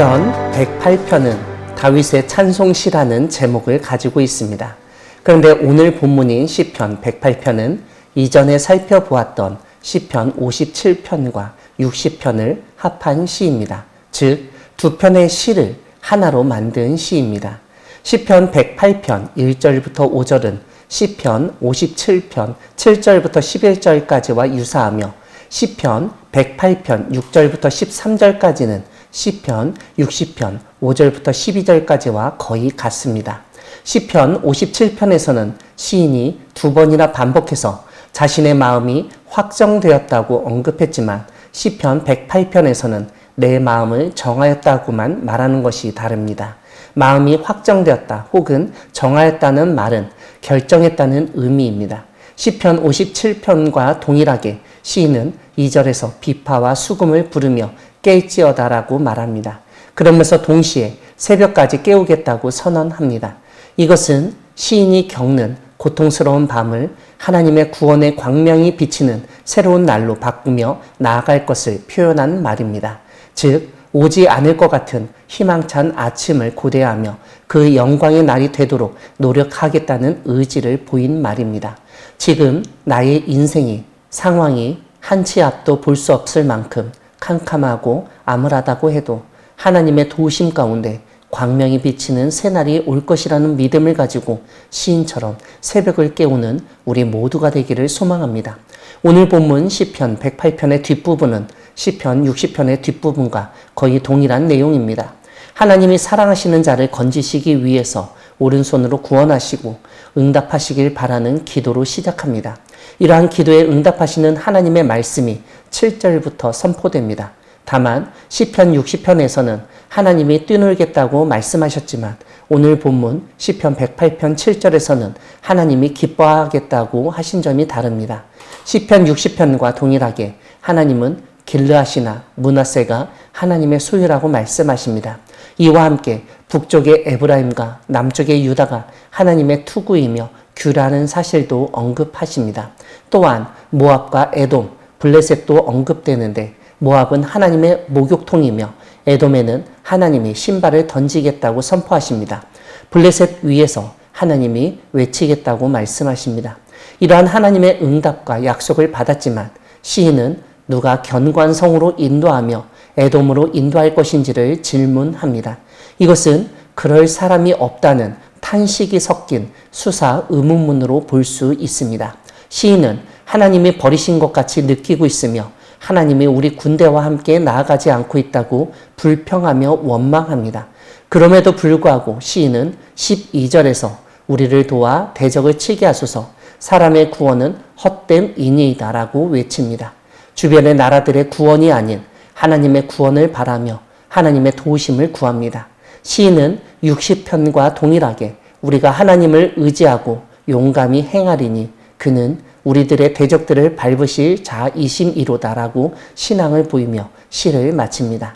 시편 108편은 다윗의 찬송시라는 제목을 가지고 있습니다. 그런데 오늘 본문인 시편 108편은 이전에 살펴보았던 시편 57편과 60편을 합한 시입니다. 즉, 두 편의 시를 하나로 만든 시입니다. 시편 108편 1절부터 5절은 시편 57편 7절부터 11절까지와 유사하며 시편 108편 6절부터 13절까지는 시편 60편 5절부터 12절까지와 거의 같습니다. 시편 57편에서는 시인이 두 번이나 반복해서 자신의 마음이 확정되었다고 언급했지만 시편 108편에서는 내 마음을 정하였다고만 말하는 것이 다릅니다. 마음이 확정되었다 혹은 정하였다는 말은 결정했다는 의미입니다. 시편 57편과 동일하게 시인은 2절에서 비파와 수금을 부르며 깰지어다라고 말합니다. 그러면서 동시에 새벽까지 깨우겠다고 선언합니다. 이것은 시인이 겪는 고통스러운 밤을 하나님의 구원의 광명이 비치는 새로운 날로 바꾸며 나아갈 것을 표현한 말입니다. 즉, 오지 않을 것 같은 희망찬 아침을 고대하며 그 영광의 날이 되도록 노력하겠다는 의지를 보인 말입니다. 지금 나의 인생이 상황이 한 치 앞도 볼 수 없을 만큼 캄캄하고 암울하다고 해도 하나님의 도우심 가운데 광명이 비치는 새날이 올 것이라는 믿음을 가지고 시인처럼 새벽을 깨우는 우리 모두가 되기를 소망합니다. 오늘 본문 시편 108편의 뒷부분은 시편 60편의 뒷부분과 거의 동일한 내용입니다. 하나님이 사랑하시는 자를 건지시기 위해서 오른손으로 구원하시고 응답하시길 바라는 기도로 시작합니다. 이러한 기도에 응답하시는 하나님의 말씀이 7절부터 선포됩니다. 다만 시편 60편에서는 하나님이 뛰놀겠다고 말씀하셨지만 오늘 본문 시편 108편 7절에서는 하나님이 기뻐하겠다고 하신 점이 다릅니다. 시편 60편과 동일하게 하나님은 길르앗이나 므낫세가 하나님의 소유라고 말씀하십니다. 이와 함께 북쪽의 에브라임과 남쪽의 유다가 하나님의 투구이며 규라는 사실도 언급하십니다. 또한 모압과 에돔, 블레셋도 언급되는데 모압은 하나님의 목욕통이며 에돔에는 하나님이 신발을 던지겠다고 선포하십니다. 블레셋 위에서 하나님이 외치겠다고 말씀하십니다. 이러한 하나님의 응답과 약속을 받았지만 시인은 누가 견관성으로 인도하며 에돔으로 인도할 것인지를 질문합니다. 이것은 그럴 사람이 없다는 탄식이 섞인 수사 의문문으로 볼 수 있습니다. 시인은 하나님이 버리신 것 같이 느끼고 있으며 하나님이 우리 군대와 함께 나아가지 않고 있다고 불평하며 원망합니다. 그럼에도 불구하고 시인은 12절에서 우리를 도와 대적을 치게 하소서, 사람의 구원은 헛된 인이다라고 외칩니다. 주변의 나라들의 구원이 아닌 하나님의 구원을 바라며 하나님의 도우심을 구합니다. 시인은 60편과 동일하게 우리가 하나님을 의지하고 용감히 행하리니 그는 우리들의 대적들을 밟으실 자이심이로다라고 신앙을 보이며 시를 마칩니다.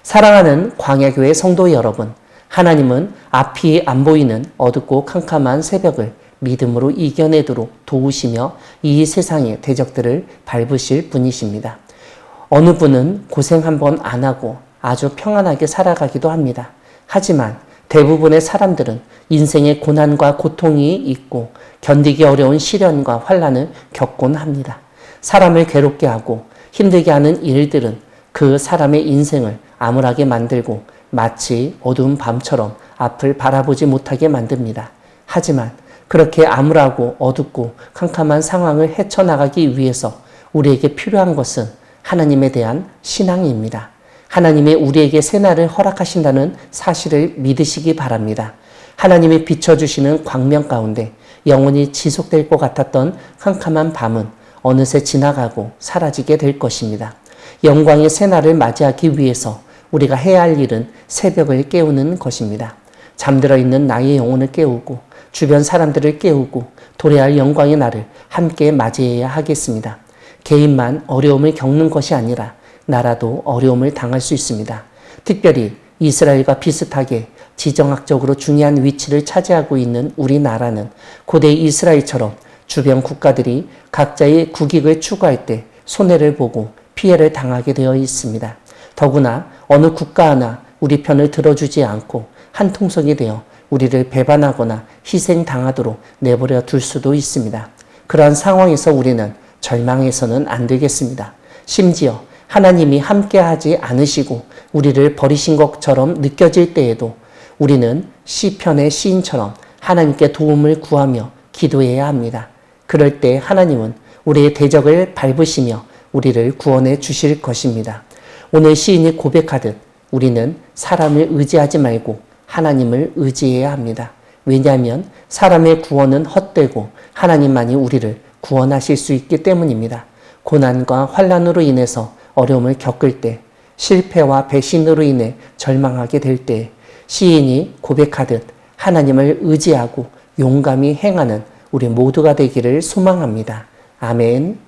사랑하는 광야교회 성도 여러분, 하나님은 앞이 안 보이는 어둡고 캄캄한 새벽을 믿음으로 이겨내도록 도우시며 이 세상의 대적들을 밟으실 분이십니다. 어느 분은 고생 한번 안 하고 아주 평안하게 살아가기도 합니다. 하지만 대부분의 사람들은 인생의 고난과 고통이 있고 견디기 어려운 시련과 환난을 겪곤 합니다. 사람을 괴롭게 하고 힘들게 하는 일들은 그 사람의 인생을 암울하게 만들고 마치 어두운 밤처럼 앞을 바라보지 못하게 만듭니다. 하지만 그렇게 암울하고 어둡고 캄캄한 상황을 헤쳐나가기 위해서 우리에게 필요한 것은 하나님에 대한 신앙입니다. 하나님이 우리에게 새날을 허락하신다는 사실을 믿으시기 바랍니다. 하나님이 비춰주시는 광명 가운데 영원히 지속될 것 같았던 캄캄한 밤은 어느새 지나가고 사라지게 될 것입니다. 영광의 새날을 맞이하기 위해서 우리가 해야 할 일은 새벽을 깨우는 것입니다. 잠들어 있는 나의 영혼을 깨우고 주변 사람들을 깨우고 도래할 영광의 날을 함께 맞이해야 하겠습니다. 개인만 어려움을 겪는 것이 아니라 나라도 어려움을 당할 수 있습니다. 특별히 이스라엘과 비슷하게 지정학적으로 중요한 위치를 차지하고 있는 우리나라는 고대 이스라엘처럼 주변 국가들이 각자의 국익을 추구할 때 손해를 보고 피해를 당하게 되어 있습니다. 더구나 어느 국가 하나 우리 편을 들어주지 않고 한통속이 되어 우리를 배반하거나 희생당하도록 내버려 둘 수도 있습니다. 그러한 상황에서 우리는 절망해서는 안 되겠습니다. 심지어 하나님이 함께하지 않으시고 우리를 버리신 것처럼 느껴질 때에도 우리는 시편의 시인처럼 하나님께 도움을 구하며 기도해야 합니다. 그럴 때 하나님은 우리의 대적을 밟으시며 우리를 구원해 주실 것입니다. 오늘 시인이 고백하듯 우리는 사람을 의지하지 말고 하나님을 의지해야 합니다. 왜냐하면 사람의 구원은 헛되고 하나님만이 우리를 구원하실 수 있기 때문입니다. 고난과 환난으로 인해서 어려움을 겪을 때, 실패와 배신으로 인해 절망하게 될 때 시인이 고백하듯 하나님을 의지하고 용감히 행하는 우리 모두가 되기를 소망합니다. 아멘.